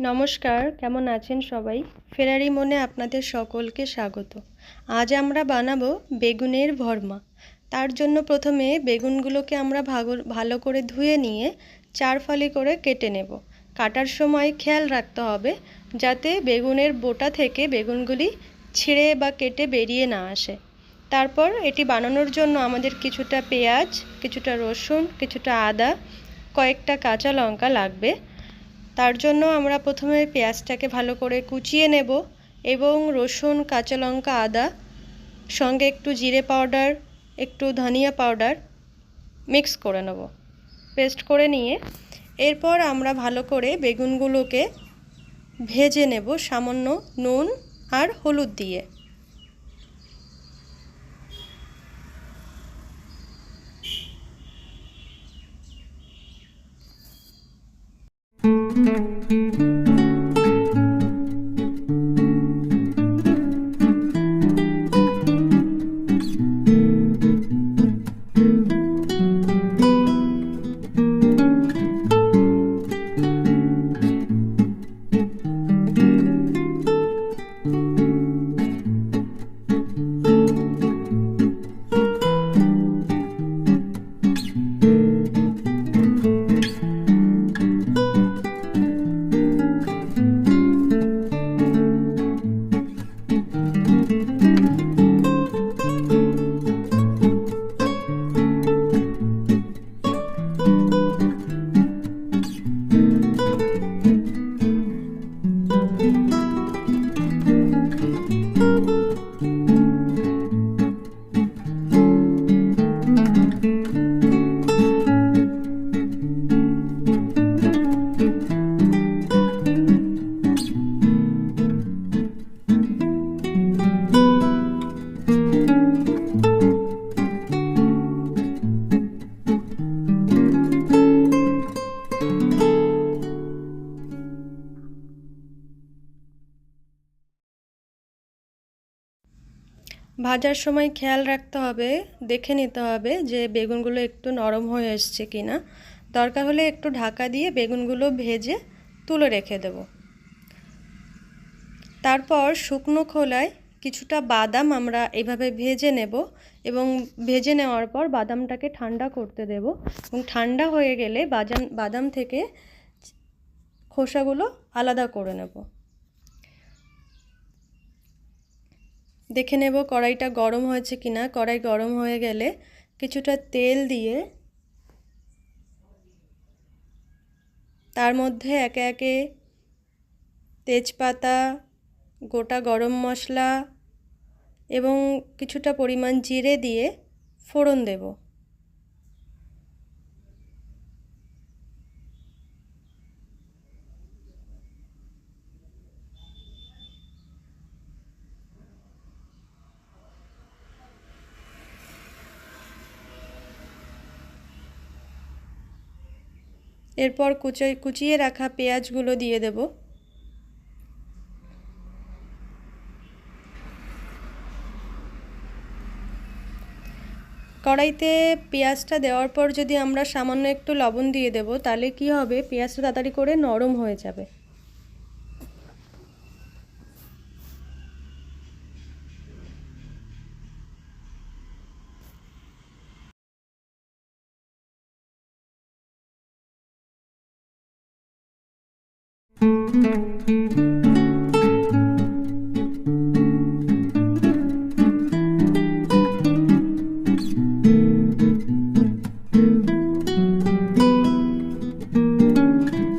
নমস্কার, কেমন আছেন সবাই? ফেরারি মনে আপনাদের সকলকে স্বাগত। আজ আমরা বানাবো বেগুনের ভর্মা। তার জন্য প্রথমে বেগুনগুলোকে আমরা ভালো করে ধুয়ে নিয়ে 4 ফালি করে কেটে নেব। কাটার সময় খেয়াল রাখতে হবে যাতে বেগুনের বোটা থেকে বেগুনগুলি ছিঁড়ে বা কেটে বেরিয়ে না আসে। তারপর এটি বানানোর জন্য আমাদের কিছুটা পেঁয়াজ, কিছুটা রসুন, কিছুটা আদা, কয়েকটা কাঁচা লঙ্কা লাগবে। তার জন্য আমরা প্রথমে পেঁয়াজটাকে ভালো করে কুচিয়ে নেব এবং রসুন, কাঁচা লঙ্কা, আদা সঙ্গে একটু জিরে পাউডার, একটু ধনিয়া পাউডার মিক্স করে নেব, পেস্ট করে নিয়ে এরপর আমরা ভালো করে বেগুনগুলোকে ভেজে নেব সামান্য নুন আর হলুদ দিয়ে। ভাজার সময় খেয়াল রাখতে হবে, দেখে নিতে হবে যে বেগুনগুলো একটু নরম হয়ে এসছে কিনা। দরকার হলে একটু ঢাকা দিয়ে বেগুনগুলো ভেজে তুলে রেখে দেব। তারপর শুকনো খোলায় কিছুটা বাদাম আমরা এভাবে ভেজে নেব এবং ভেজে নেওয়ার পর বাদামটাকে ঠান্ডা করতে দেব এবং ঠান্ডা হয়ে গেলে বাদাম থেকে খোসাগুলো আলাদা করে নেব। দেখে নেব কড়াইটা গরম হয়েছে কিনা। কড়াই গরম হয়ে গেলে কিছুটা তেল দিয়ে তার মধ্যে একে একে তেজপাতা, গোটা গরম মশলা এবং কিছুটা পরিমাণ জিরে দিয়ে ফোড়ন দেব। এরপর কুচিয়ে রাখা পেঁয়াজগুলো দিয়ে দেব। কড়াইতে পেঁয়াজটা দেওয়ার পর যদি আমরা সামান্য একটু লবণ দিয়ে দেব তাহলে কি হবে, পেঁয়াজটা তাড়াতাড়ি করে নরম হয়ে যাবে।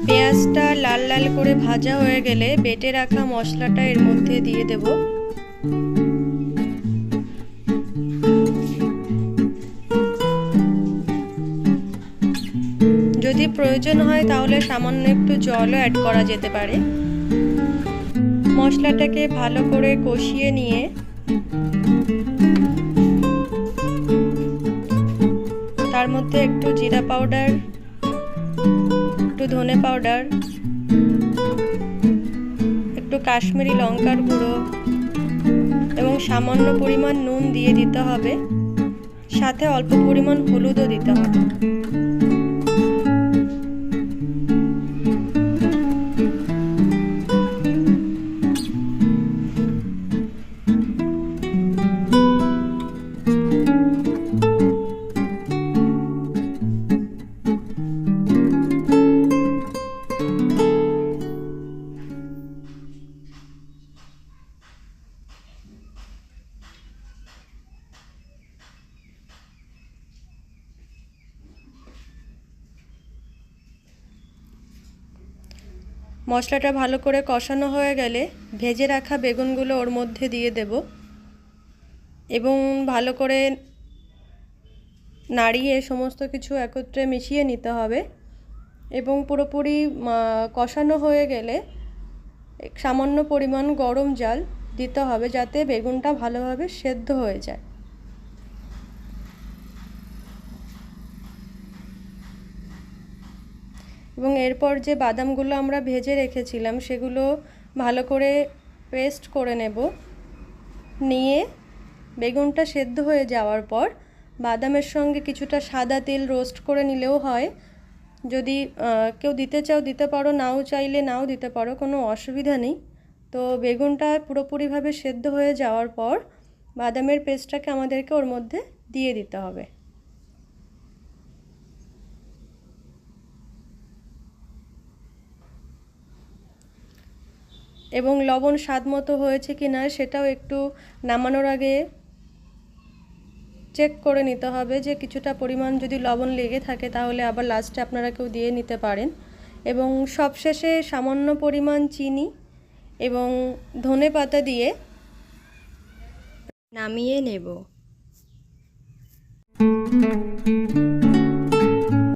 পেঁয়াজটা লাল লাল করে ভাজা হয়ে গেলে বেটে রাখা মশলাটা এর মধ্যে দিয়ে দেব। যদি প্রয়োজন হয় তাহলে সামান্য একটু জলও অ্যাড করা যেতে পারে। মশলাটাকে ভালো করে কষিয়ে নিয়ে তার মধ্যে একটু জিরা পাউডার, একটু ধনে পাউডার, একটু কাশ্মীরি লঙ্কার গুঁড়ো এবং সামান্য পরিমাণ নুন দিয়ে দিতে হবে। সাথে অল্প পরিমাণ হলুদও দিতে হবে। মশলাটা ভালো করে কষানো হয়ে গেলে ভেজে রাখা বেগুনগুলো ওর মধ্যে দিয়ে দেব এবং ভালো করে নাড়িয়ে সমস্ত কিছু একত্রে মিশিয়ে নিতে হবে এবং পুরোপুরি কষানো হয়ে গেলে সামান্য পরিমাণ গরম জল দিতে হবে যাতে বেগুনটা ভালোভাবে সেদ্ধ হয়ে যায়। এবং এরপর যে বাদামগুলো আমরা ভেজে রেখেছিলাম সেগুলো ভালো করে পেস্ট করে নেব। নিয়ে বেগুনটা সেদ্ধ হয়ে যাওয়ার পর বাদামের সঙ্গে কিছুটা সাদা তেল রোস্ট করে নিলেও হয়। যদি কেউ দিতে চাও দিতে পারো, নাও চাইলে নাও দিতে পারো, কোনো অসুবিধা নেই। তো বেগুনটা পুরোপুরিভাবে সেদ্ধ হয়ে যাওয়ার পর বাদামের পেস্টটাকে আমাদেরকে ওর মধ্যে দিয়ে দিতে হবে। এবং লবণ স্বাদ মতো হয়েছে কি না সেটাও একটু নামানোর আগে চেক করে নিতে হবে, যে কিছুটা পরিমাণ যদি লবণ লেগে থাকে তাহলে আবার লাস্টে আপনারা কেউ দিয়ে নিতে পারেন। এবং সবশেষে সামান্য পরিমাণ চিনি এবং ধনেপাতা দিয়ে নামিয়ে নেব।